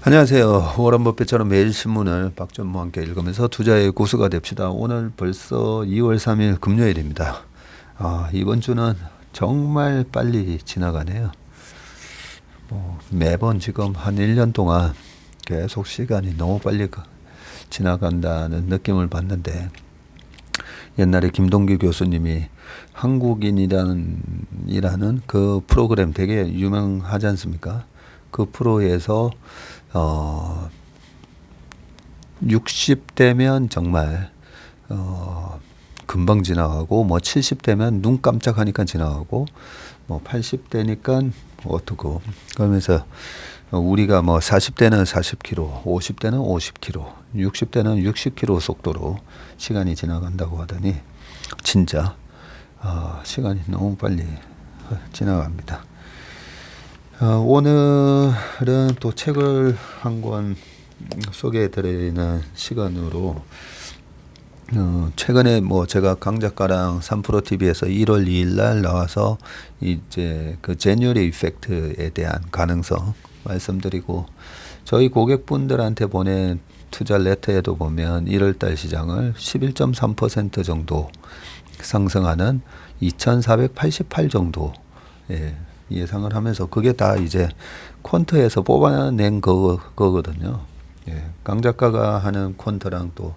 안녕하세요. 워런 버핏처럼 매일 신문을 박전무와 함께 읽으면서 투자의 고수가 됩시다. 오늘 벌써 2월 3일 금요일입니다. 이번 주는 정말 빨리 지나가네요. 매번 지금 한 1년 동안 계속 시간이 너무 빨리 지나간다는 느낌을 받는데, 옛날에 김동규 교수님이 한국인이라는 그 프로그램 되게 유명하지 않습니까? 그 프로에서 60대면 정말 금방 지나가고, 뭐 70대면 눈 깜짝하니까 지나가고, 뭐 80대니까 어떻고, 그러면서 우리가 뭐 40대는 40km, 50대는 50km, 60대는 60km 속도로 시간이 지나간다고 하더니 진짜 시간이 너무 빨리 지나갑니다. 오늘은 또 책을 한 권 소개해 드리는 시간으로, 최근에 뭐 제가 강 작가랑 3프로TV에서 1월 2일 날 나와서 이제 그 제뉴얼리 이펙트에 대한 가능성 말씀드리고, 저희 고객분들한테 보낸 투자 레터에도 보면 1월달 시장을 11.3% 정도 상승하는 2,488 정도 예상을 하면서, 그게 다 이제 퀀트에서 뽑아낸 거거든요. 강 작가가 하는 퀀트랑 또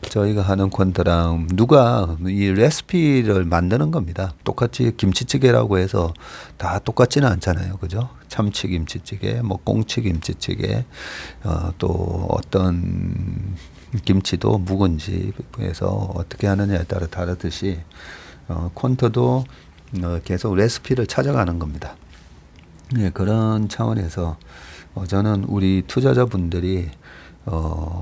저희가 하는 퀀트랑 누가 이 레시피를 만드는 겁니다. 똑같이 김치찌개라고 해서 다 똑같지는 않잖아요, 그죠? 참치 김치찌개, 뭐 꽁치 김치찌개, 또 어떤 김치도 묵은지에서 어떻게 하느냐에 따라 다르듯이 퀀트도 계속 레시피를 찾아가는 겁니다. 그런 차원에서 저는 우리 투자자분들이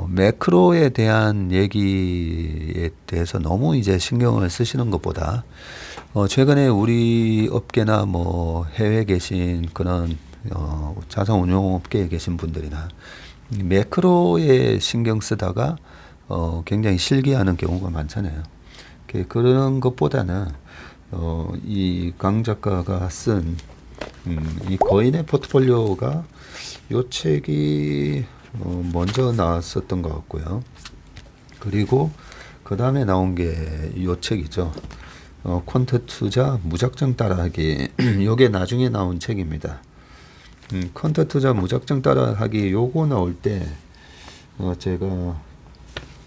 매크로에 대한 얘기에 대해서 너무 이제 신경을 쓰시는 것보다, 최근에 우리 업계나 뭐 해외에 계신 그런 자산운용업계에 계신 분들이나 매크로에 신경 쓰다가 굉장히 실기하는 경우가 많잖아요. 그런 것보다는 이 강 작가가 쓴 이 거인의 포트폴리오가, 요 책이 먼저 나왔었던 것 같고요. 그리고 그 다음에 나온 게 요 책이죠. 퀀트 투자 무작정 따라하기. 요게 나중에 나온 책입니다. 퀀트 투자 무작정 따라하기, 요거 나올 때 제가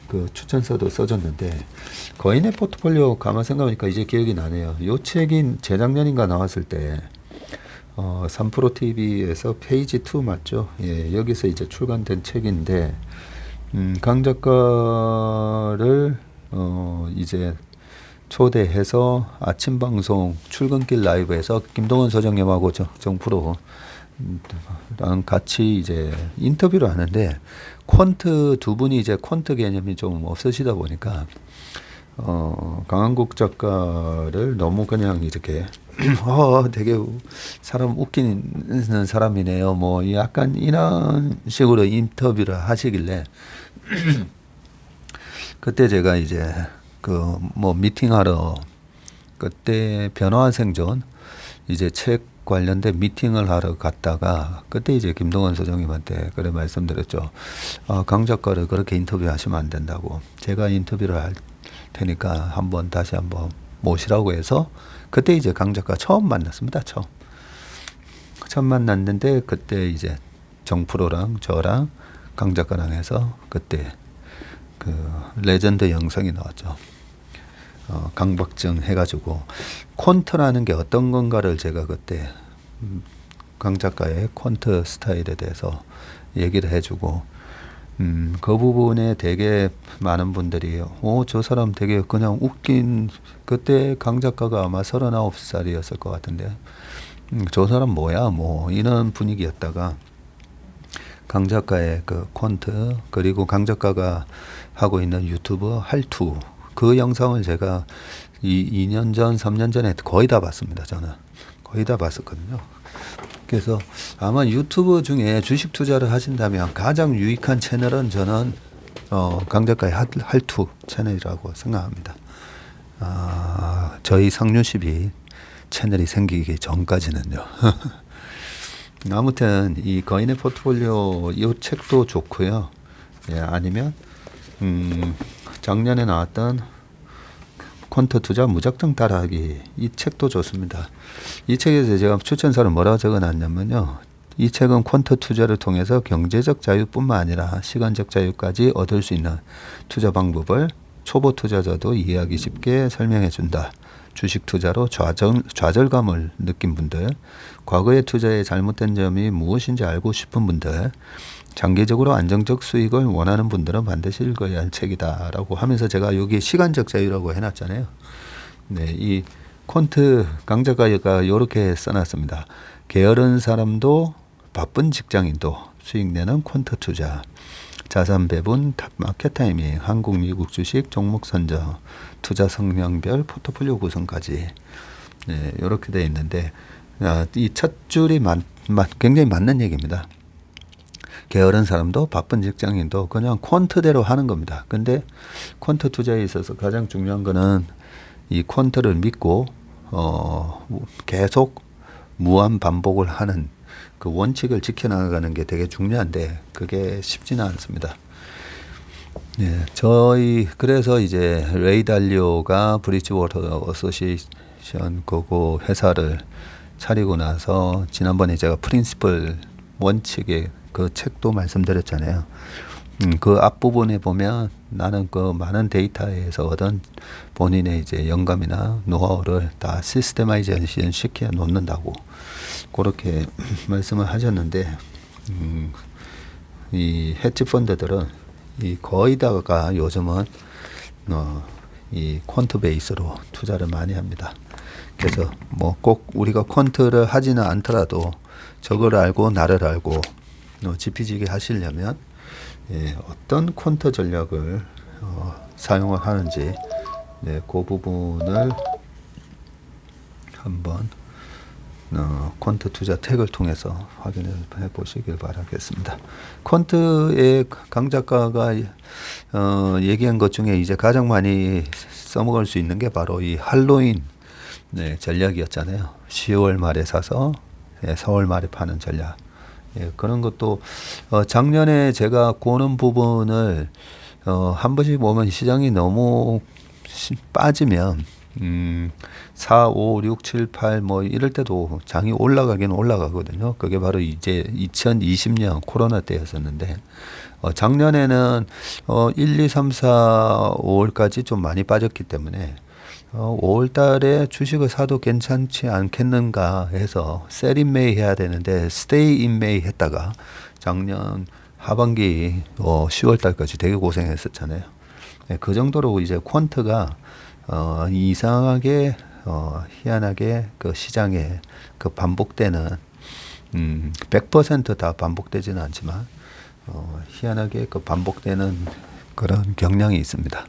그 추천서도 써줬는데, 거인의 포트폴리오 가만 생각하니까 이제 기억이 나네요. 요 책이 재작년인가 나왔을 때 3프로TV에서 페이지 2 맞죠? 여기서 이제 출간된 책인데, 강 작가를 이제 초대해서 아침 방송 출근길 라이브에서 김동원 소장님하고 정프로 같이 이제 인터뷰를 하는데, 퀀트 두 분이 이제 퀀트 개념이 좀 없으시다 보니까 강한국 작가를 너무 그냥 이렇게 되게 사람 웃기는 사람이네요, 뭐 약간 이런 식으로 인터뷰를 하시길래 그때 제가 이제 그 뭐 미팅하러, 그때 변화와 생존 이제 책 관련된 미팅을 하러 갔다가, 그때 이제 김동원 소장님한테 그래 말씀드렸죠. 강 작가를 그렇게 인터뷰하시면 안 된다고. 제가 인터뷰를 할 테니까 다시 한번 모시라고 해서, 그때 이제 강 작가 처음 만났습니다. 처음 만났는데, 그때 이제 정프로랑 저랑 강 작가랑 해서 그때 그 레전드 영상이 나왔죠. 강박증 해가지고 퀀트라는 게 어떤 건가를 제가 그때 강 작가의 퀀트 스타일에 대해서 얘기를 해주고, 그 부분에 되게 많은 분들이 저 사람 되게 그냥 웃긴, 그때 강 작가가 아마 39살이었을 것 같은데, 저 사람 뭐야 뭐 이런 분위기였다가, 강 작가의 그 퀀트, 그리고 강 작가가 하고 있는 유튜브 할투, 그 영상을 제가 2년 전, 3년 전에 거의 다 봤습니다. 저는 거의 다 봤었거든요. 그래서 아마 유튜브 중에 주식 투자를 하신다면 가장 유익한 채널은 저는 강 작가의 할투 채널이라고 생각합니다. 저희 상류십이 채널이 생기기 전까지는요. 아무튼 이 거인의 포트폴리오 이 책도 좋고요. 예, 아니면 작년에 나왔던 퀀트 투자 무작정 따라하기 이 책도 좋습니다. 이 책에서 제가 추천서를 뭐라고 적어놨냐면요. 이 책은 퀀트 투자를 통해서 경제적 자유뿐만 아니라 시간적 자유까지 얻을 수 있는 투자 방법을 초보 투자자도 이해하기 쉽게 설명해 준다. 주식 투자로 좌절감을 느낀 분들, 과거의 투자의 잘못된 점이 무엇인지 알고 싶은 분들, 장기적으로 안정적 수익을 원하는 분들은 반드시 읽어야 할 책이다라고 하면서 제가 여기 시간적 자유라고 해놨잖아요. 네, 이 콘트 강 작가가 이렇게 써놨습니다. 게으른 사람도 바쁜 직장인도 수익 내는 콘트 투자, 자산 배분, 마켓 타이밍, 한국, 미국 주식, 종목 선정, 투자 성향별 포트폴리오 구성까지 네, 이렇게 돼 있는데 이 첫 줄이 굉장히 맞는 얘기입니다. 게으른 사람도 바쁜 직장인도 그냥 퀀트대로 하는 겁니다. 근데 퀀트 투자에 있어서 가장 중요한 거는 이 퀀트를 믿고 계속 무한 반복을 하는 그 원칙을 지켜나가는 게 되게 중요한데 그게 쉽지는 않습니다. 네, 그래서 이제 레이 달리오가 브리지워터 어소시에이션 그거 회사를 차리고 나서 지난번에 제가 프린시플 원칙의 그 책도 말씀드렸잖아요. 그 앞부분에 보면 나는 그 많은 데이터에서 얻은 본인의 이제 영감이나 노하우를 다 시스테마이제이션 시켜 놓는다고 그렇게 말씀을 하셨는데 이 헤지 펀드들은 이 거의 다가 요즘은 이 퀀트 베이스로 투자를 많이 합니다. 그래서 뭐 꼭 우리가 퀀트를 하지는 않더라도 저걸 알고 나를 알고 지피지기 하시려면 어떤 퀀트 전략을 사용을 하는지 그 부분을 한번 퀀트 투자 택을 통해서 확인해 보시길 바라겠습니다. 퀀트의 강 작가가 얘기한 것 중에 이제 가장 많이 써먹을 수 있는 게 바로 이 할로윈 전략이었잖아요. 10월 말에 사서 4월 말에 파는 전략. 그런 것도 작년에 제가 고는 부분을 한 번씩 보면 시장이 너무 빠지면 4, 5, 6, 7, 8 뭐 이럴 때도 장이 올라가긴 올라가거든요. 그게 바로 이제 2020년 코로나 때였었는데 작년에는 1, 2, 3, 4, 5월까지 좀 많이 빠졌기 때문에 5월 달에 주식을 사도 괜찮지 않겠는가 해서 셀인 메이 해야 되는데 스테이 인 메이 했다가 작년 하반기 10월 달까지 되게 고생했었잖아요. 그 정도로 이제 퀀트가 이상하게 희한하게 그 시장에 그 반복되는 100% 다 반복되지는 않지만 희한하게 그 반복되는 그런 경향이 있습니다.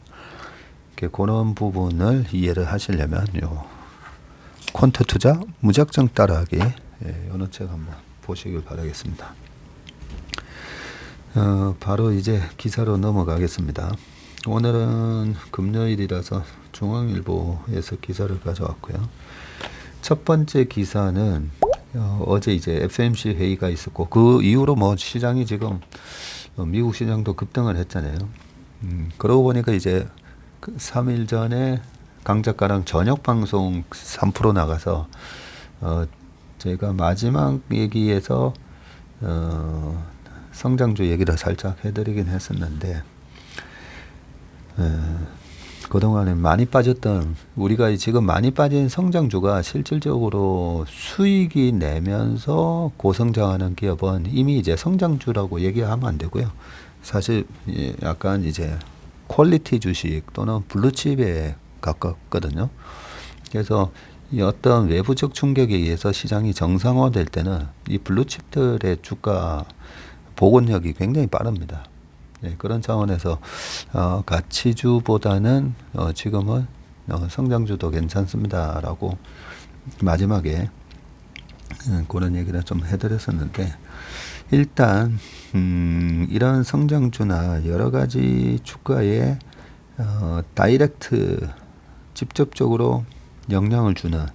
그런 부분을 이해를 하시려면 퀀트 투자 무작정 따라하기 어느 책 한번 보시길 바라겠습니다. 바로 이제 기사로 넘어가겠습니다. 오늘은 금요일이라서 중앙일보에서 기사를 가져왔고요. 첫 번째 기사는 어제 이제 FOMC 회의가 있었고 그 이후로 뭐 시장이 지금 미국 시장도 급등을 했잖아요. 그러고 보니까 이제 3일 전에 강 작가랑 저녁 방송 3% 나가서 제가 마지막 얘기에서 성장주 얘기를 살짝 해드리긴 했었는데 그동안에 많이 빠졌던 우리가 지금 많이 빠진 성장주가 실질적으로 수익이 내면서 고성장하는 기업은 이미 이제 성장주라고 얘기하면 안 되고요. 사실 약간 이제 퀄리티 주식 또는 블루칩에 가깝거든요. 그래서 이 어떤 외부적 충격에 의해서 시장이 정상화될 때는 이 블루칩들의 주가 복원력이 굉장히 빠릅니다. 그런 차원에서 가치주보다는 지금은 성장주도 괜찮습니다라고 마지막에 그런 얘기를 좀 해드렸었는데 일단 이런 성장주나 여러 가지 주가에 다이렉트 직접적으로 영향을 주는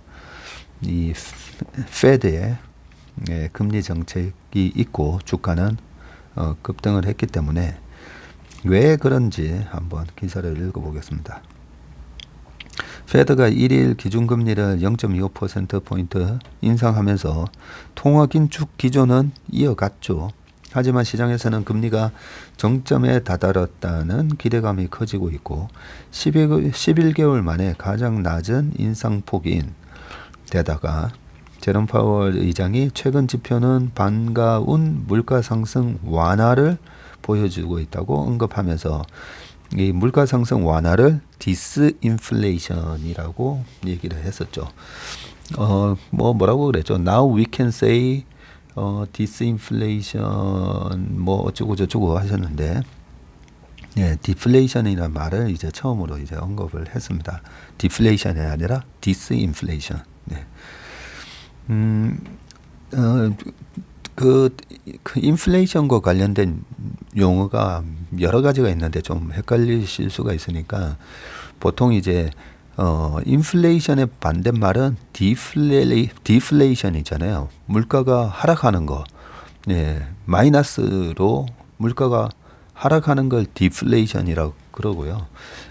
이 페드의 예, 금리 정책이 있고 주가는 급등을 했기 때문에 왜 그런지 한번 기사를 읽어보겠습니다. 페드가 1일 기준금리를 0.25%포인트 인상하면서 통화 긴축 기조는 이어갔죠. 하지만 시장에서는 금리가 정점에 다다랐다는 기대감이 커지고 있고 11개월 만에 가장 낮은 인상폭인 데다가 제롬 파월 의장이 최근 지표는 반가운 물가 상승 완화를 보여주고 있다고 언급하면서 이 물가 상승 완화를 디스인플레이션이라고 얘기를 했었죠. 뭐라고 그랬죠? Now we can say 디스인플레이션 뭐 어쩌고 저쩌고 하셨는데, 예, 디플레이션이라는 말을 이제 처음으로 이제 언급을 했습니다. 디플레이션이 아니라 디스인플레이션. 네. 그 인플레이션과 관련된 용어가 여러 가지가 있는데 좀 헷갈리실 수가 있으니까 보통 이제 인플레이션의 반대말은 디플레이션이잖아요. 물가가 하락하는 거. 예, 마이너스로 물가가 하락하는 걸 디플레이션이라고 그러고요.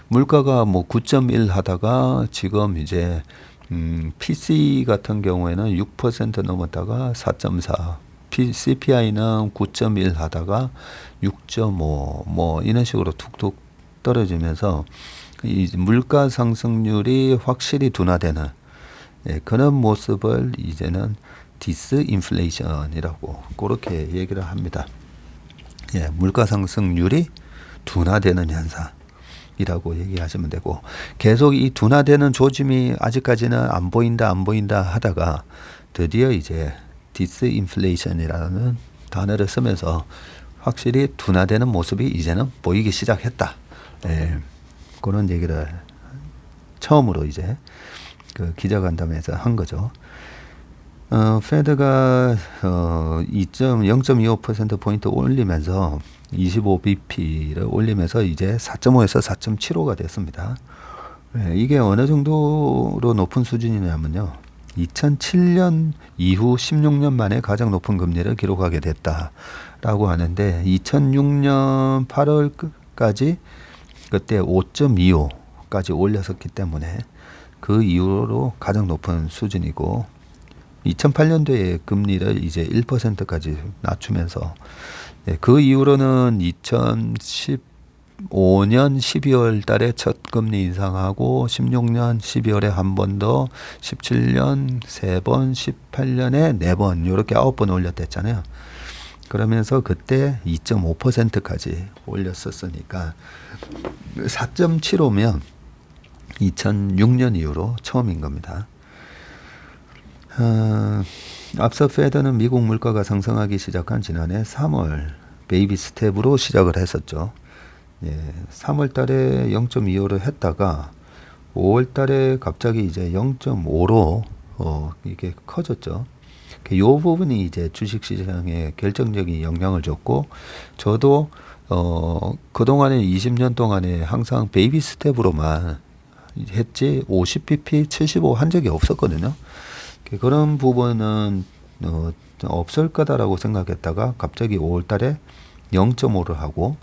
물가가 뭐 9.1 하다가 지금 이제 PC 같은 경우에는 6% 넘었다가 4.4, CPI는 9.1 하다가 6.5 뭐 이런 식으로 툭툭 떨어지면서 이 물가 상승률이 확실히 둔화되는, 예, 그런 모습을 이제는 디스인플레이션이라고 그렇게 얘기를 합니다. 예, 물가 상승률이 둔화되는 현상이라고 얘기하시면 되고, 계속 이 둔화되는 조짐이 아직까지는 안 보인다 하다가 드디어 이제 디스인플레이션이라는 단어를 쓰면서 확실히 둔화되는 모습이 이제는 보이기 시작했다. 예, 그런 얘기를 처음으로 이제 그 기자간담회에서 한 거죠. 페드가 0.25%포인트 올리면서 25bp를 올리면서 이제 4.5에서 4.75가 됐습니다. 네, 이게 어느 정도로 높은 수준이냐면요. 2007년 이후 16년 만에 가장 높은 금리를 기록하게 됐다라고 하는데 2006년 8월까지 그때 5.25까지 올렸었기 때문에 그 이후로 가장 높은 수준이고 2008년도에 금리를 이제 1%까지 낮추면서, 네, 그 이후로는 2015년 12월 달에 첫 금리 인상하고 16년 12월에 한 번 더, 17년 3번, 18년에 4번 이렇게 9번 올렸댔잖아요. 그러면서 그때 2.5%까지 올렸었으니까 4.75면 2006년 이후로 처음인 겁니다. 앞서 페드는 미국 물가가 상승하기 시작한 지난해 3월 베이비 스텝으로 시작을 했었죠. 예, 3월 달에 0.25를 했다가 5월 달에 갑자기 이제 0.5로 이게 커졌죠. 이 부분이 이제 주식시장에 결정적인 영향을 줬고, 저도 그동안에 20년 동안에 항상 베이비 스텝으로만 했지 50bp, 75 한 적이 없었거든요. 그런 부분은 없을 거다라고 생각했다가 갑자기 5월 달에 0.5를 하고,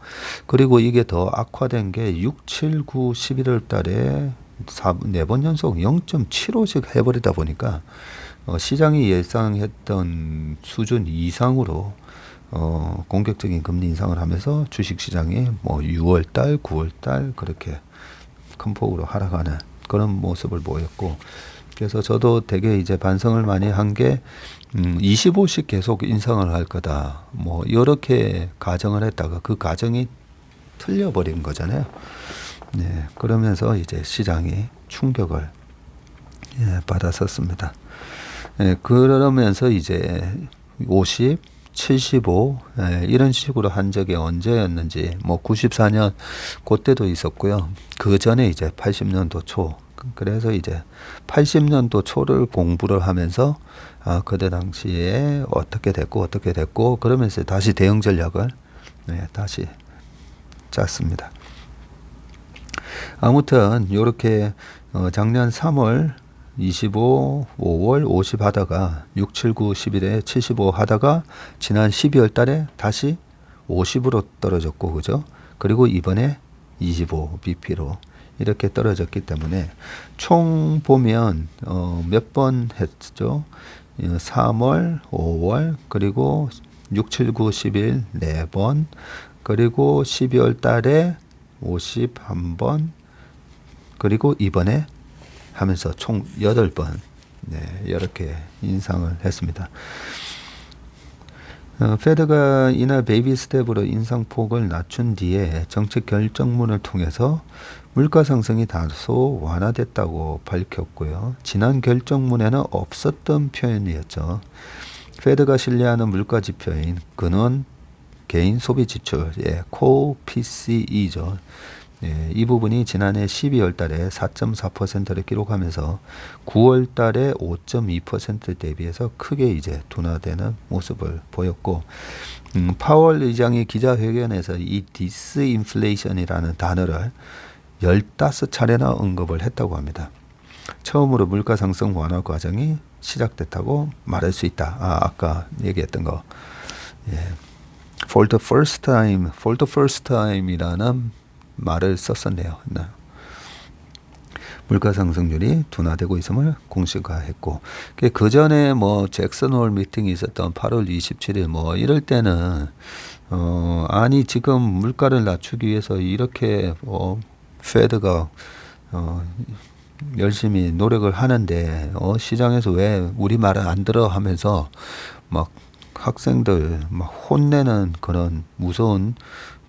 그리고 이게 더 악화된 게 6, 7, 9, 11월 달에 4번 연속 0.75씩 해버리다 보니까 시장이 예상했던 수준 이상으로 공격적인 금리 인상을 하면서 주식시장이 뭐 6월 달, 9월 달 그렇게 큰 폭으로 하락하는 그런 모습을 보였고, 그래서 저도 되게 이제 반성을 많이 한 게 25씩 계속 인상을 할 거다 뭐 이렇게 가정을 했다가 그 가정이 틀려버린 거잖아요. 네, 그러면서 이제 시장이 충격을, 예, 받았었습니다. 예, 그러면서 이제 50, 75 이런 식으로 한 적이 언제였는지, 뭐 94년 그때도 있었고요. 그 전에 이제 80년도 초, 그래서 이제 80년도 초를 공부를 하면서 그때 당시에 어떻게 됐고 그러면서 다시 대응 전략을, 네, 다시 짰습니다. 아무튼 이렇게 작년 3월 25, 5월 50 하다가 6, 7, 9, 11에 75 하다가 지난 12월 달에 다시 50으로 떨어졌고, 그죠? 그리고 이번에 25bp로 이렇게 떨어졌기 때문에 총 보면 몇 번 했죠? 3월, 5월, 그리고 6, 7, 9, 11 4번, 그리고 12월 달에 50 1번, 그리고 이번에 하면서 총 8번 이렇게 인상을 했습니다. 페드가 이날 베이비 스텝으로 인상폭을 낮춘 뒤에 정책 결정문을 통해서 물가 상승이 다소 완화됐다고 밝혔고요. 지난 결정문에는 없었던 표현이었죠. 페드가 신뢰하는 물가 지표인 근원 개인 소비 지출, 코 PCE죠. 이 부분이 지난해 12월 달에 4.4%를 기록하면서 9월 달에 5.2% 대비해서 크게 이제 둔화되는 모습을 보였고, 파월 의장이 기자회견에서 이 디스인플레이션이라는 단어를 15차례나 언급을 했다고 합니다. 처음으로 물가 상승 완화 과정이 시작됐다고 말할 수 있다. 아까 얘기했던 거. For the first time이라는 말을 썼었네요. 물가 상승률이 둔화되고 있음을 공시화했고, 그 전에 뭐 잭슨 홀 미팅이 있었던 8월 27일 뭐 이럴 때는 아니 지금 물가를 낮추기 위해서 이렇게 페드가 열심히 노력을 하는데 시장에서 왜 우리 말을 안 들어 하면서 막 학생들 막 혼내는 그런 무서운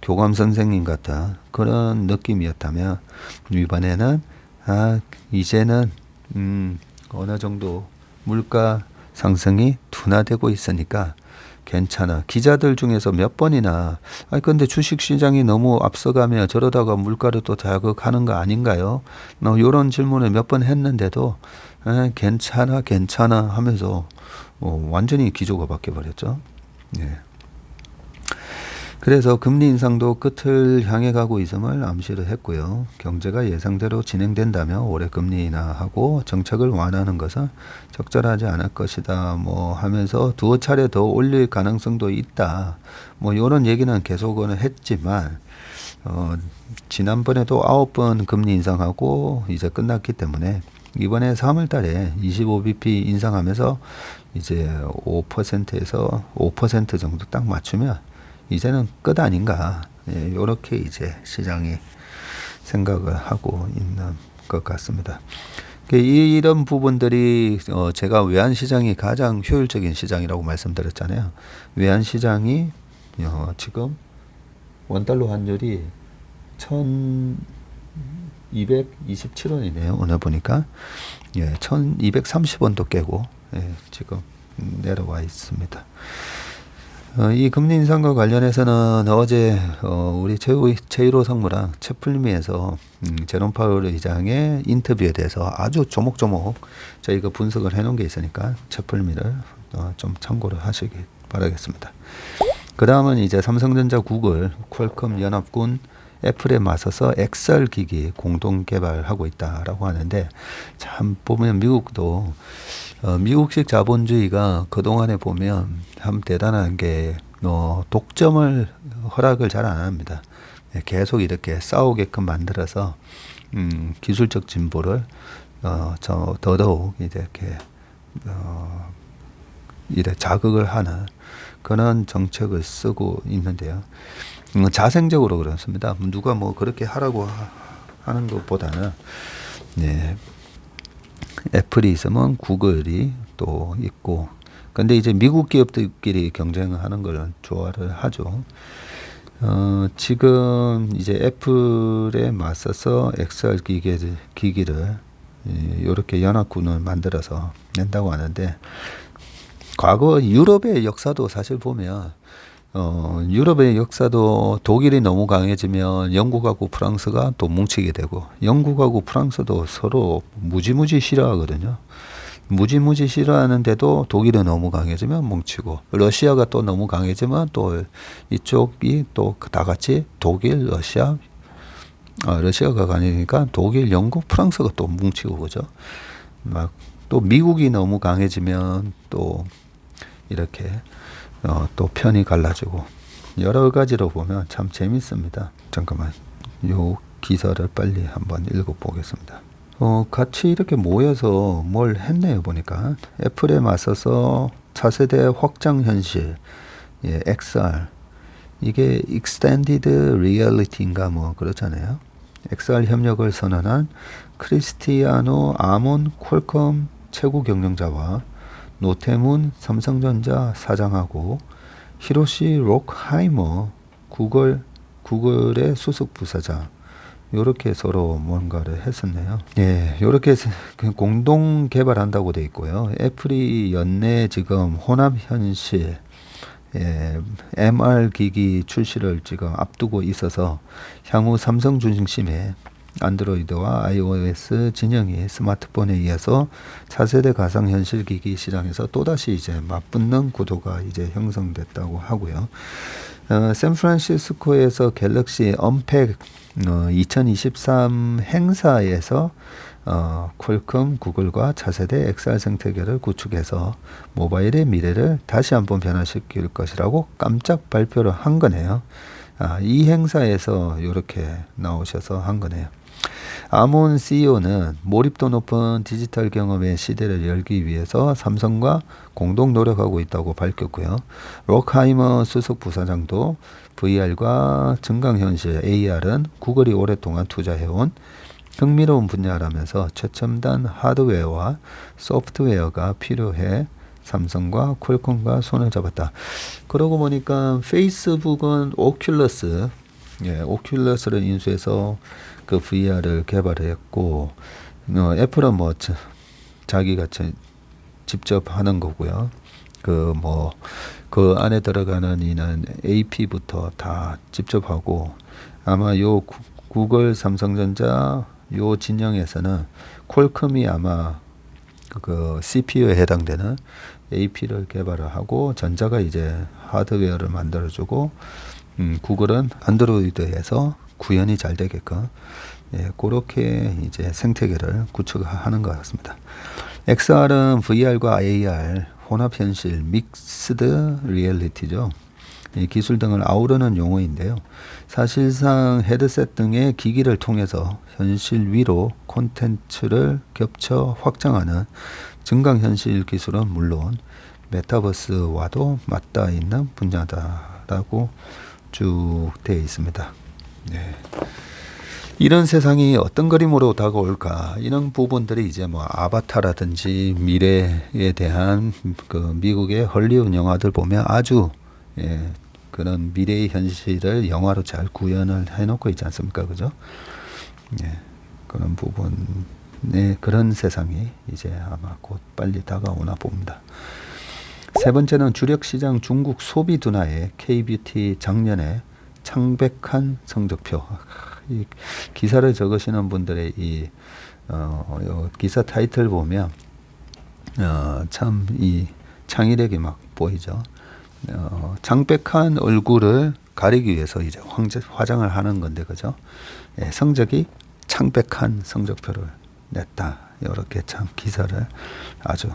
교감 선생님 같은 그런 느낌이었다면, 이번에는 이제는 어느 정도 물가 상승이 둔화되고 있으니까 괜찮아. 기자들 중에서 몇 번이나 근데 주식시장이 너무 앞서가며 저러다가 물가를 또 자극하는 거 아닌가요? 이런 질문을 몇 번 했는데도 괜찮아 하면서 완전히 기조가 바뀌어버렸죠. 그래서 금리 인상도 끝을 향해 가고 있음을 암시를 했고요. 경제가 예상대로 진행된다면 올해 금리 인하하고 정책을 완화하는 것은 적절하지 않을 것이다. 뭐 하면서 두어 차례 더 올릴 가능성도 있다. 뭐 이런 얘기는 계속은 했지만 지난번에도 9번 금리 인상하고 이제 끝났기 때문에 이번에 3월 달에 25bp 인상하면서 이제 5%에서 5% 정도 딱 맞추면 이제는 끝 아닌가. 이렇게 이제 시장이 생각을 하고 있는 것 같습니다. 이런 부분들이 제가 외환시장이 가장 효율적인 시장이라고 말씀드렸잖아요. 외환시장이 지금 원달러 환율이 1227원이네요. 오늘 보니까 1230원도 깨고 지금 내려와 있습니다. 이 금리 인상과 관련해서는 어제 우리 제1호 상무랑 채플리미에서 제롬 파월 의장의 인터뷰에 대해서 아주 조목조목 저희가 분석을 해놓은 게 있으니까 채플리미를 좀 참고를 하시기 바라겠습니다. 그 다음은 이제 삼성전자, 구글, 퀄컴, 연합군, 애플에 맞서서 엑셀 기기 공동 개발하고 있다라고 하는데, 참 보면 미국도 미국식 자본주의가 그동안에 보면 참 대단한 게 독점을 허락을 잘 안 합니다. 계속 이렇게 싸우게끔 만들어서 기술적 진보를 더더욱 이렇게 이래 자극을 하는 그런 정책을 쓰고 있는데요. 자생적으로 그렇습니다. 누가 뭐 그렇게 하라고 하는 것보다는 애플이 있으면 구글이 또 있고, 근데 이제 미국 기업들끼리 경쟁하는 걸 좋아를 하죠. 지금 이제 애플에 맞서서 엑셀 기기를 이렇게 연합군을 만들어서 낸다고 하는데, 과거 유럽의 역사도 사실 보면 유럽의 역사도 독일이 너무 강해지면 영국하고 프랑스가 또 뭉치게 되고, 영국하고 프랑스도 서로 무지무지 싫어하거든요. 무지무지 싫어하는데도 독일이 너무 강해지면 뭉치고, 러시아가 또 너무 강해지면 또 이쪽이 또 다 같이 독일, 러시아가 강해지니까 독일, 영국, 프랑스가 또 뭉치고, 그죠? 막 또 미국이 너무 강해지면 또 이렇게 또 편이 갈라지고 여러 가지로 보면 참 재밌습니다. 잠깐만 요 기사를 빨리 한번 읽어보겠습니다. 같이 이렇게 모여서 뭘 했네요. 보니까 애플에 맞서서 차세대 확장 현실, 예, XR, 이게 Extended Reality인가 뭐 그렇잖아요. XR 협력을 선언한 크리스티아노 아몬 퀄컴 최고 경영자와 노태문 삼성전자 사장하고 히로시 록하이머 구글의 수석 부사장 요렇게 서로 뭔가를 했었네요. 예, 요렇게 공동 개발한다고 돼 있고요. 애플이 연내 지금 혼합 현실 MR 기기 출시를 지금 앞두고 있어서 향후 삼성 중심의 안드로이드와 iOS 진영이 스마트폰에 의해서 차세대 가상현실 기기 시장에서 또다시 이제 맞붙는 구도가 이제 형성됐다고 하고요. 샌프란시스코에서 갤럭시 언팩 2023 행사에서 퀄컴 구글과 차세대 XR 생태계를 구축해서 모바일의 미래를 다시 한번 변화시킬 것이라고 깜짝 발표를 한 거네요. 이 행사에서 이렇게 나오셔서 한 거네요. 아몬 CEO는 몰입도 높은 디지털 경험의 시대를 열기 위해서 삼성과 공동 노력하고 있다고 밝혔고요. 록하이머 수석 부사장도 VR과 증강현실 AR은 구글이 오랫동안 투자해온 흥미로운 분야라면서 최첨단 하드웨어와 소프트웨어가 필요해 삼성과 퀄컴과 손을 잡았다. 그러고 보니까 페이스북은 오큘러스를 인수해서 그 VR을 개발했고, 애플은 뭐 자기가 직접 하는 거고요. 그 안에 들어가는 이는 AP부터 다 직접 하고, 아마 요 구글, 삼성전자 요 진영에서는 퀄컴이 아마 그 CPU에 해당되는 AP를 개발을 하고, 전자가 이제 하드웨어를 만들어주고, 구글은 안드로이드에서 구현이 잘 되게끔 그렇게 이제 생태계를 구축하는 것 같습니다. XR은 VR과 AR 혼합 현실 믹스드 리얼리티죠. 이 기술 등을 아우르는 용어인데요. 사실상 헤드셋 등의 기기를 통해서 현실 위로 콘텐츠를 겹쳐 확장하는 증강현실 기술은 물론 메타버스와도 맞닿아 있는 분야다라고 쭉 되어 있습니다. 네. 이런 세상이 어떤 그림으로 다가올까 이런 부분들이 이제 뭐 아바타라든지 미래에 대한 그 미국의 헐리우드 영화들 보면 아주 그런 미래의 현실을 영화로 잘 구현을 해놓고 있지 않습니까, 그죠? 그런 부분의 그런 세상이 이제 아마 곧 빨리 다가오나 봅니다. 세 번째는 주력 시장 중국 소비 둔화에 K뷰티 작년에 창백한 성적표. 이 기사를 적으시는 분들의 이 기사 타이틀 보면 참 이 창의력이 막 보이죠. 창백한 얼굴을 가리기 위해서 이제 화장을 하는 건데 그죠? 성적이 창백한 성적표를 냈다. 이렇게 참 기사를 아주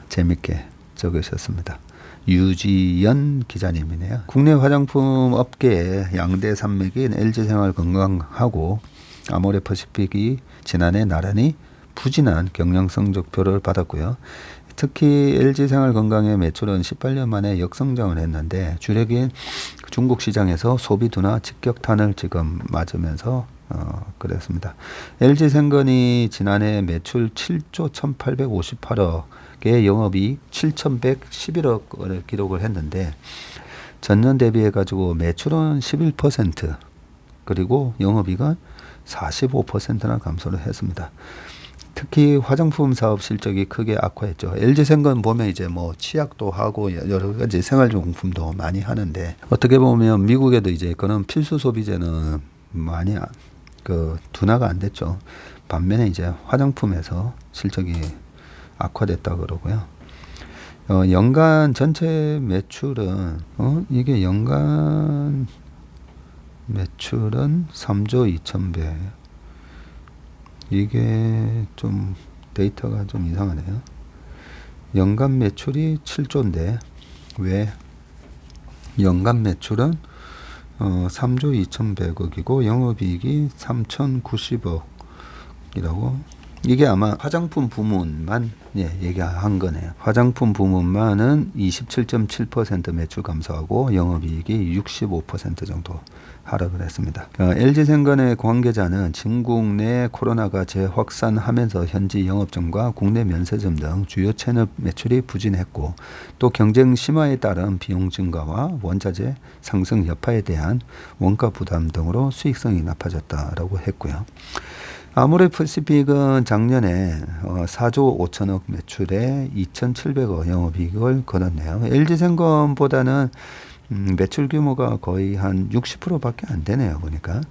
재밌게 적으셨습니다. 유지연 기자님이네요. 국내 화장품 업계의 양대 산맥인 LG생활건강하고 아모레퍼시픽이 지난해 나란히 부진한 경영 성적표를 받았고요. 특히 LG생활건강의 매출은 18년 만에 역성장을 했는데 주력인 중국 시장에서 소비 둔화 직격탄을 지금 맞으면서 그랬습니다. LG생건이 지난해 매출 7조 1858억의 영업이익 7111억을 기록을 했는데 전년 대비해 가지고 매출은 11% 그리고 영업이익은 45%나 감소를 했습니다. 특히 화장품 사업 실적이 크게 악화했죠. LG생건 보면 이제 뭐 치약도 하고 여러 가지 생활용품도 많이 하는데 어떻게 보면 미국에도 이제 그런 필수 소비재는 많이 그 둔화가 안 됐죠. 반면에 이제 화장품에서 실적이 악화됐다 그러고요. 연간 전체 매출은 이게 연간 매출은 3조 2천배. 이게 좀 데이터가 좀 이상하네요. 연간 매출이 7조인데 왜 연간 매출은 3조 2100억이고 영업이익이 3090억이라고. 이게 아마 화장품 부문만 얘기한 거네요. 화장품 부문만은 27.7% 매출 감소하고 영업이익이 65% 정도 하락을 했습니다. LG생건의 관계자는 중국 내 코로나가 재확산하면서 현지 영업점과 국내 면세점 등 주요 채널 매출이 부진했고 또 경쟁 심화에 따른 비용 증가와 원자재 상승 여파에 대한 원가 부담 등으로 수익성이 나빠졌다라고 했고요. 아모레퍼시픽은 작년에 4조 5천억 매출에 2,700억 영업이익을 거뒀네요. LG생건보다는 매출 규모가 거의 한 60%밖에 안 되네요. 보니까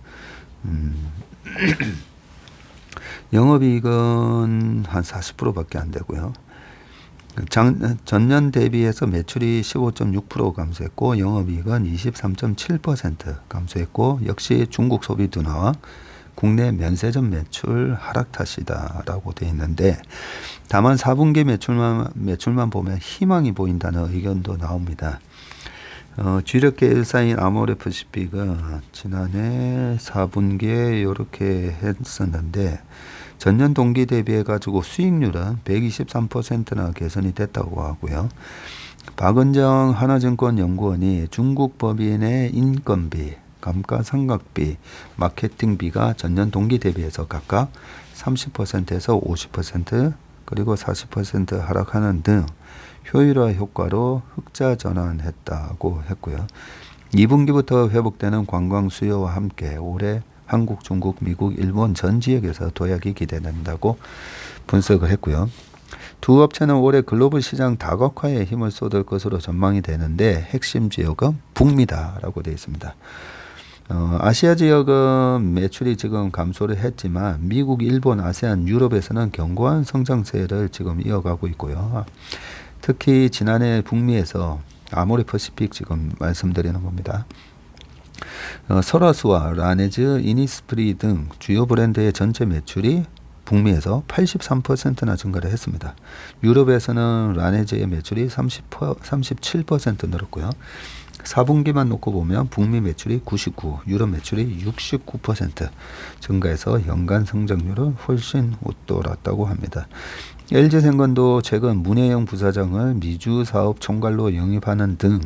영업이익은 한 40%밖에 안 되고요. 전년 대비해서 매출이 15.6% 감소했고 영업이익은 23.7% 감소했고 역시 중국 소비 둔화와 국내 면세점 매출 하락 탓이다라고 되어 있는데 다만 4분기 매출만 보면 희망이 보인다는 의견도 나옵니다. 주력 계열사인 아모레퍼시픽은 지난해 4분기에 이렇게 했었는데 전년 동기 대비해 가지고 수익률은 123%나 개선이 됐다고 하고요. 박은정 하나증권 연구원이 중국 법인의 인건비, 감가상각비, 마케팅비가 전년 동기 대비해서 각각 30%에서 50% 그리고 40% 하락하는 등 효율화 효과로 흑자 전환했다고 했고요. 2분기부터 회복되는 관광 수요와 함께 올해 한국, 중국, 미국, 일본 전 지역에서 도약이 기대된다고 분석을 했고요. 두 업체는 올해 글로벌 시장 다각화에 힘을 쏟을 것으로 전망이 되는데 핵심 지역은 북미다라고 되어 있습니다. 아시아 지역은 매출이 지금 감소를 했지만 미국, 일본, 아세안, 유럽에서는 견고한 성장세를 지금 이어가고 있고요. 특히 지난해 북미에서 아모레퍼시픽 지금 말씀드리는 겁니다. 설화수와 라네즈, 이니스프리 등 주요 브랜드의 전체 매출이 북미에서 83%나 증가를 했습니다. 유럽에서는 라네즈의 매출이 37% 늘었고요. 4분기만 놓고 보면 북미 매출이 99, 유럽 매출이 69% 증가해서 연간 성장률은 훨씬 웃돌았다고 합니다. LG생건도 최근 문혜영 부사장을 미주 사업 총괄로 영입하는 등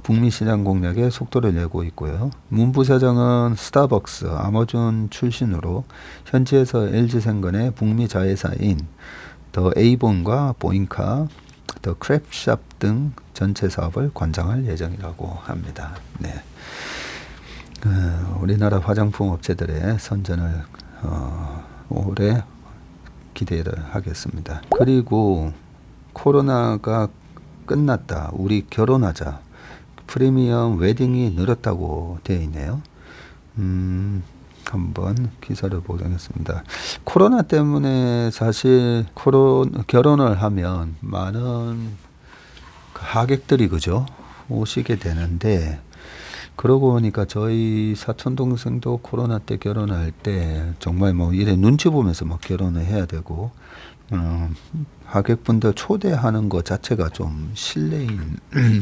북미 시장 공략에 속도를 내고 있고요. 문 부사장은 스타벅스, 아마존 출신으로 현지에서 LG생건의 북미 자회사인 더 에이본과 보잉카, 더 크랩샵 등 전체 사업을 관장할 예정이라고 합니다. 네. 우리나라 화장품 업체들의 선전을 올해 기대를 하겠습니다. 그리고 코로나가 끝났다. 우리 결혼하자. 프리미엄 웨딩이 늘었다고 되어 있네요. 한번 기사를 보겠습니다. 코로나 때문에 사실 결혼을 하면 많은 하객들이 그죠? 오시게 되는데 그러고 보니까 저희 사촌 동생도 코로나 때 결혼할 때 정말 뭐 이래 눈치 보면서 막 결혼을 해야 되고 하객분들 초대하는 것 자체가 좀 실례인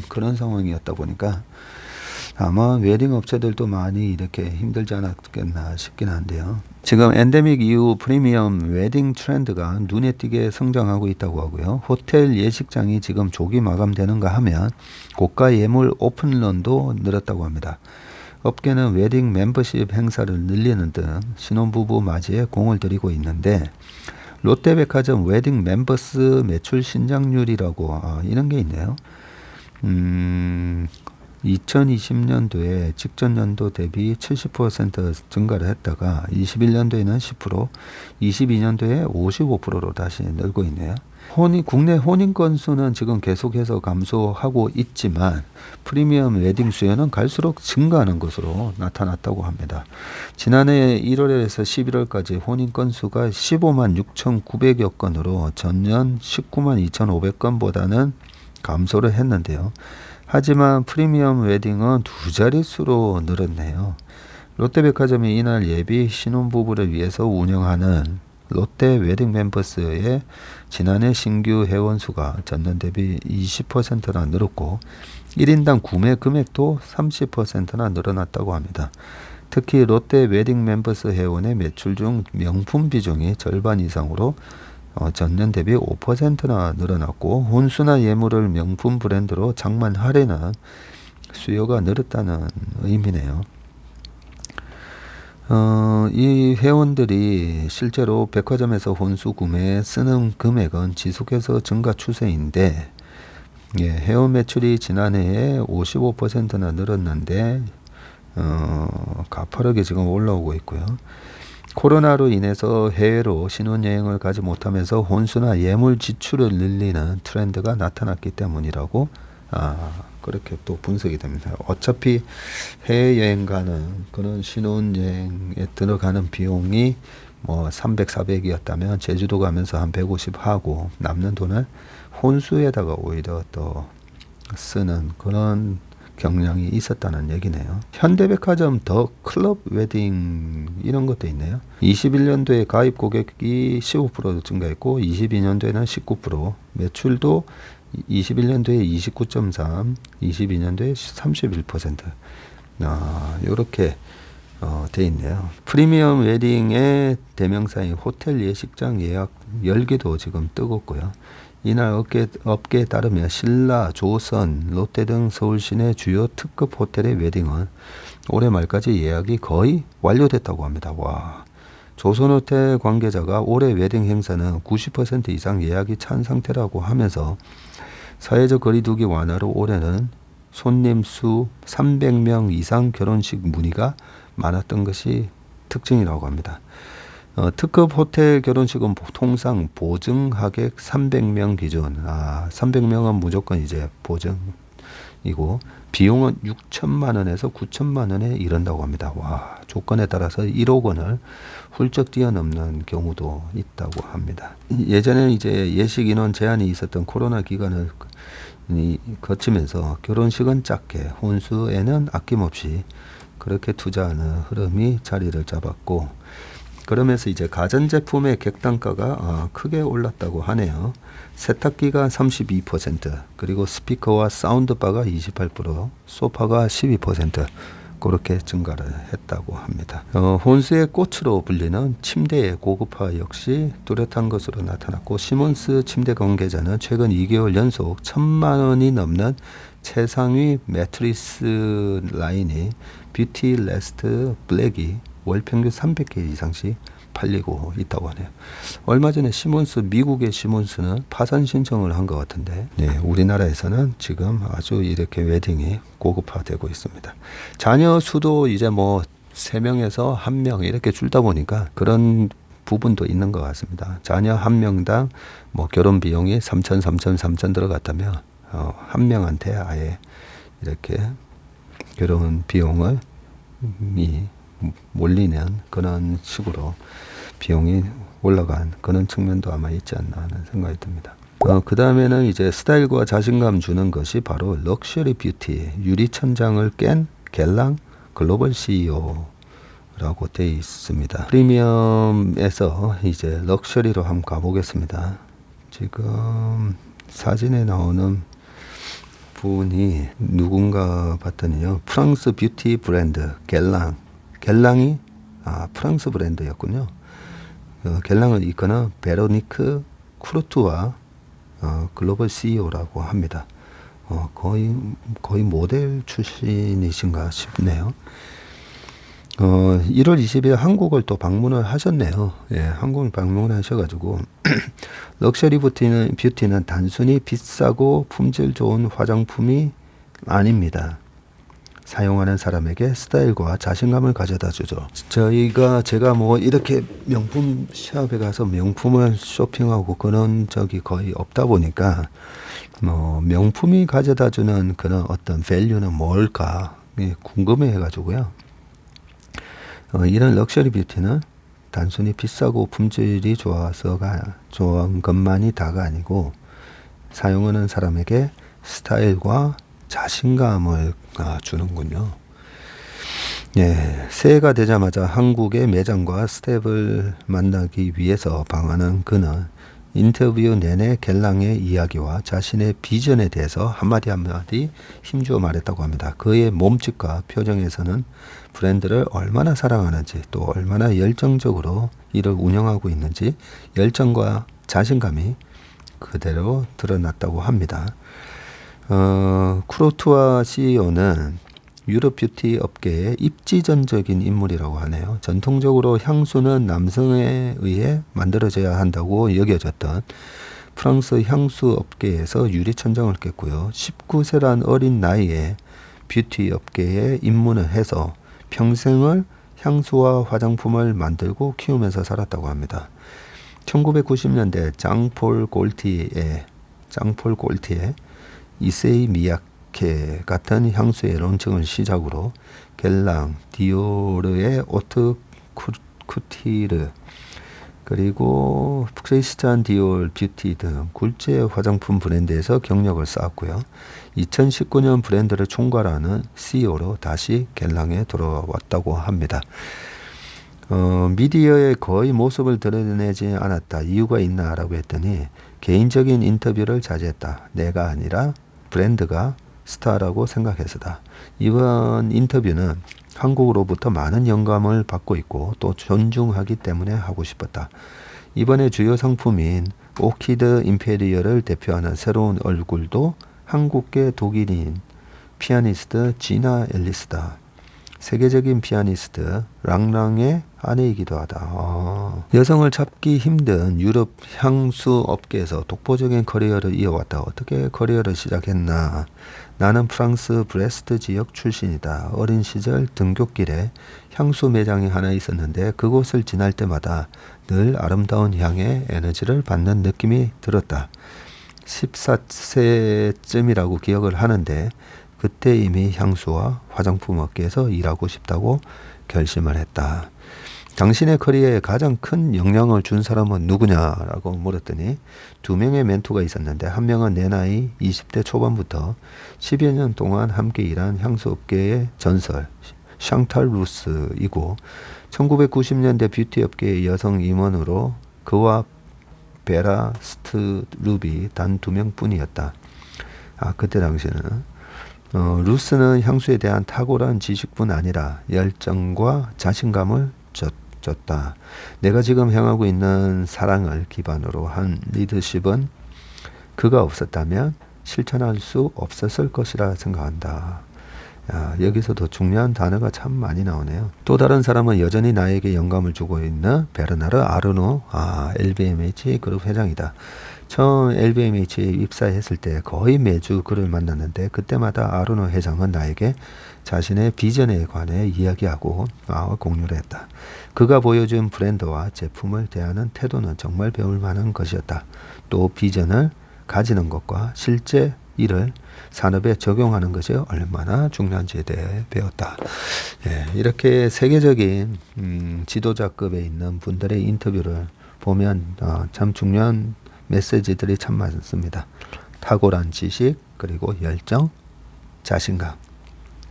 그런 상황이었다 보니까 아마 웨딩 업체들도 많이 이렇게 힘들지 않았겠나 싶긴 한데요. 지금 엔데믹 이후 프리미엄 웨딩 트렌드가 눈에 띄게 성장하고 있다고 하고요. 호텔 예식장이 지금 조기 마감되는가 하면 고가 예물 오픈런도 늘었다고 합니다. 업계는 웨딩 멤버십 행사를 늘리는 등 신혼부부 맞이에 공을 들이고 있는데 롯데백화점 웨딩 멤버스 매출 신장률이라고 이런 게 있네요. 2020년도에 직전 연도 대비 70% 증가를 했다가 21년도에는 10%, 22년도에 55%로 다시 늘고 있네요. 국내 혼인 건수는 지금 계속해서 감소하고 있지만 프리미엄 웨딩 수요는 갈수록 증가하는 것으로 나타났다고 합니다. 지난해 1월에서 11월까지 혼인 건수가 15만 6,900여 건으로 전년 19만 2,500건보다는 감소를 했는데요. 하지만 프리미엄 웨딩은 두 자릿수로 늘었네요. 롯데백화점이 이날 예비 신혼부부를 위해서 운영하는 롯데 웨딩 멤버스의 지난해 신규 회원 수가 전년 대비 20%나 늘었고 1인당 구매 금액도 30%나 늘어났다고 합니다. 특히 롯데 웨딩 멤버스 회원의 매출 중 명품 비중이 절반 이상으로 전년 대비 5%나 늘어났고 혼수나 예물을 명품 브랜드로 장만하려는 수요가 늘었다는 의미네요. 이 회원들이 실제로 백화점에서 혼수 구매에 쓰는 금액은 지속해서 증가 추세인데 회원 매출이 지난해에 55%나 늘었는데 가파르게 지금 올라오고 있고요. 코로나로 인해서 해외로 신혼여행을 가지 못하면서 혼수나 예물 지출을 늘리는 트렌드가 나타났기 때문이라고 그렇게 또 분석이 됩니다. 어차피 해외여행 가는 그런 신혼여행에 들어가는 비용이 뭐 300, 400이었다면 제주도 가면서 한 150 하고 남는 돈을 혼수에다가 오히려 또 쓰는 그런 경향이 있었다는 얘기네요. 현대백화점 더 클럽 웨딩 이런 것도 있네요. 21년도에 가입 고객이 15% 증가했고 22년도에는 19%, 매출도 21년도에 29.3, 22년도에 31%. 요렇게 돼 있네요. 프리미엄 웨딩의 대명사인 호텔 예식장 예약 열기도 지금 뜨겁고요. 이날 업계에 따르면 신라, 조선, 롯데 등 서울 시내 주요 특급 호텔의 웨딩은 올해 말까지 예약이 거의 완료됐다고 합니다. 와, 조선호텔 관계자가 올해 웨딩 행사는 90% 이상 예약이 찬 상태라고 하면서 사회적 거리두기 완화로 올해는 손님 수 300명 이상 결혼식 문의가 많았던 것이 특징이라고 합니다. 특급 호텔 결혼식은 통상 보증 하객 300명 기준. 300명은 무조건 이제 보증이고 비용은 6천만 원에서 9천만 원에 이른다고 합니다. 와, 조건에 따라서 1억 원을 훌쩍 뛰어넘는 경우도 있다고 합니다. 예전에는 이제 예식 인원 제한이 있었던 코로나 기간을 거치면서 결혼식은 작게, 혼수에는 아낌없이 그렇게 투자하는 흐름이 자리를 잡았고 그러면서 이제 가전제품의 객단가가 크게 올랐다고 하네요. 세탁기가 32%, 그리고 스피커와 사운드바가 28%, 소파가 12% 그렇게 증가를 했다고 합니다. 혼수의 꽃으로 불리는 침대의 고급화 역시 뚜렷한 것으로 나타났고 시몬스 침대 관계자는 최근 2개월 연속 1,000만 원이 넘는 최상위 매트리스 라인이 뷰티 레스트 블랙이 월 평균 300개 이상씩 팔리고 있다고 하네요. 얼마 전에 미국의 시몬스는 파산 신청을 한 것 같은데, 우리나라에서는 지금 아주 이렇게 웨딩이 고급화되고 있습니다. 자녀 수도 이제 뭐 3명에서 1명 이렇게 줄다 보니까 그런 부분도 있는 것 같습니다. 자녀 1명당 뭐 결혼 비용이 3천 들어갔다면, 1명한테 아예 이렇게 결혼 비용을 몰리는 그런 식으로 비용이 올라간 그런 측면도 아마 있지 않나 하는 생각이 듭니다. 그 다음에는 이제 스타일과 자신감 주는 것이 바로 럭셔리 뷰티, 유리천장을 깬 갤랑 글로벌 CEO라고 되어 있습니다. 프리미엄에서 이제 럭셔리로 한번 가보겠습니다. 지금 사진에 나오는 분이 누군가 봤더니요, 프랑스 뷰티 브랜드 갤랑이 프랑스 브랜드였군요. 갤랑을 이끄는 베로니크 쿠르투아 글로벌 CEO라고 합니다. 거의 모델 출신이신가 싶네요. 1월 20일 한국을 또 방문을 하셨네요. 한국을 방문하셔가지고 럭셔리 뷰티는 단순히 비싸고 품질 좋은 화장품이 아닙니다. 사용하는 사람에게 스타일과 자신감을 가져다 주죠. 제가 뭐 이렇게 명품 샵에 가서 명품을 쇼핑하고 그런 적이 거의 없다 보니까 뭐 명품이 가져다 주는 그런 어떤 밸류는 뭘까 궁금해 해가지고요. 이런 럭셔리 뷰티는 단순히 비싸고 품질이 좋은 것만이 다가 아니고 사용하는 사람에게 스타일과 자신감을 주는군요. 예, 새해가 되자마자 한국의 매장과 스텝을 만나기 위해서 방문한 그는 인터뷰 내내 갤랑의 이야기와 자신의 비전에 대해서 한마디 한마디 힘주어 말했다고 합니다. 그의 몸짓과 표정에서는 브랜드를 얼마나 사랑하는지 또 얼마나 열정적으로 이를 운영하고 있는지 열정과 자신감이 그대로 드러났다고 합니다. 쿠로투아 CEO는 유럽 뷰티 업계의 입지전적인 인물이라고 하네요. 전통적으로 향수는 남성에 의해 만들어져야 한다고 여겨졌던 프랑스 향수 업계에서 유리천장을 깼고요. 19세란 어린 나이에 뷰티 업계에 입문을 해서 평생을 향수와 화장품을 만들고 키우면서 살았다고 합니다. 1990년대 장폴 골티에 이세이 미야케 같은 향수의 론칭을 시작으로 갤랑, 디오르의 오트 쿠티르 그리고 크리스찬 디올 뷰티 등 굴제 화장품 브랜드에서 경력을 쌓았고요. 2019년 브랜드를 총괄하는 CEO로 다시 갤랑에 돌아왔다고 합니다. 미디어에 거의 모습을 드러내지 않았다. 이유가 있나? 라고 했더니 개인적인 인터뷰를 자제했다. 내가 아니라 브랜드가 스타라고 생각해서다. 이번 인터뷰는 한국으로부터 많은 영감을 받고 있고 또 존중하기 때문에 하고 싶었다. 이번에 주요 상품인 오키드 임페리얼을 대표하는 새로운 얼굴도 한국계 독일인 피아니스트 지나 앨리스다. 세계적인 피아니스트 랑랑의 아내이기도 하다. 여성을 찾기 힘든 유럽 향수 업계에서 독보적인 커리어를 이어왔다. 어떻게 커리어를 시작했나? 나는 프랑스 브레스트 지역 출신이다. 어린 시절 등굣길에 향수 매장이 하나 있었는데 그곳을 지날 때마다 늘 아름다운 향의 에너지를 받는 느낌이 들었다. 14세쯤이라고 기억을 하는데 그때 이미 향수와 화장품 업계에서 일하고 싶다고 결심을 했다. 당신의 커리어에 가장 큰 영향을 준 사람은 누구냐라고 물었더니 2명의 멘토가 있었는데 한 명은 내 나이 20대 초반부터 10여 년 동안 함께 일한 향수업계의 전설 샹탈 루스이고 1990년대 뷰티 업계의 여성 임원으로 그와 베라 스트룹이 단 2명뿐이었다. 그때 당시에는 루스는 향수에 대한 탁월한 지식뿐 아니라 열정과 자신감을 줬다. 내가 지금 향하고 있는 사랑을 기반으로 한 리더십은 그가 없었다면 실천할 수 없었을 것이라 생각한다. 여기서도 중요한 단어가 참 많이 나오네요. 또 다른 사람은 여전히 나에게 영감을 주고 있는 베르나르 아르노, LVMH 그룹 회장이다. 처음 LVMH에 입사했을 때 거의 매주 그를 만났는데 그때마다 아르노 회장은 나에게 자신의 비전에 관해 이야기하고 공유를 했다. 그가 보여준 브랜드와 제품을 대하는 태도는 정말 배울 만한 것이었다. 또 비전을 가지는 것과 실제 일을 산업에 적용하는 것이 얼마나 중요한지에 대해 배웠다. 이렇게 세계적인 지도자급에 있는 분들의 인터뷰를 보면 참 중요한 메시지들이 참 많습니다. 탁월한 지식, 그리고 열정, 자신감,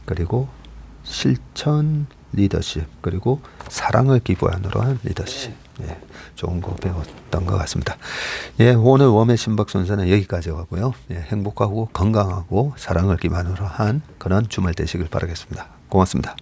그리고 실천 리더십, 그리고 사랑을 기반으로 한 리더십. 좋은 거 배웠던 것 같습니다. 오늘 웜의 신박 순서는 여기까지 하고요. 행복하고 건강하고 사랑을 기반으로 한 그런 주말 되시길 바라겠습니다. 고맙습니다.